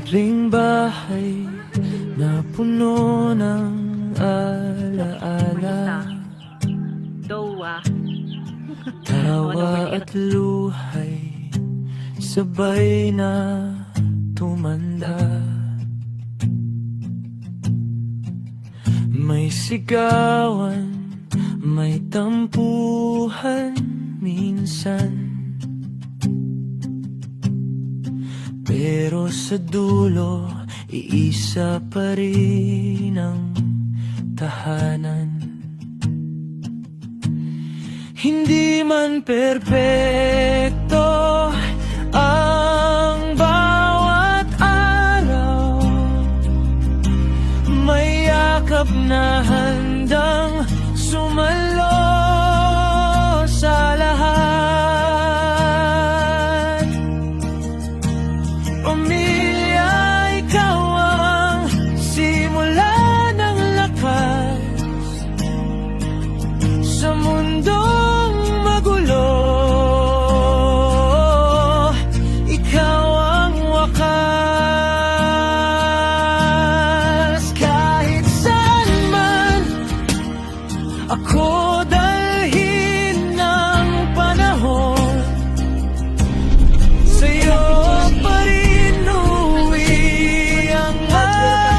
Ring bahay na puno ng alaala, Dowa. tawa at luhay sabay na tumanda. May sigawan, may tampuhan minsan, pero sa dulo, iisa pa rin ang tahanan. Hindi man perpekto ang bawat araw, may yakap na handang sumalo sa lahat. Pamilya, ikaw ang simula ng lakas sa mundong magulo. Ikaw ang wakas. Kahit saan man ako dalhin ng panahon, sa'yo pa rin uwi ang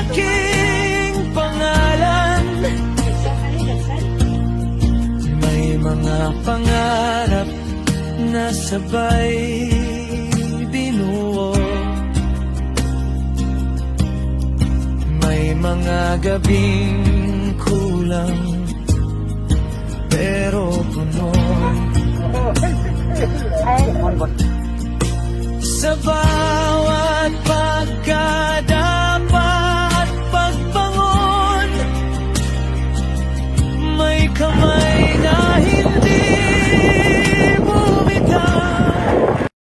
aking pangalan. May mga pangarap na sabay binuo, may mga gabing kulang pero puno. Sabay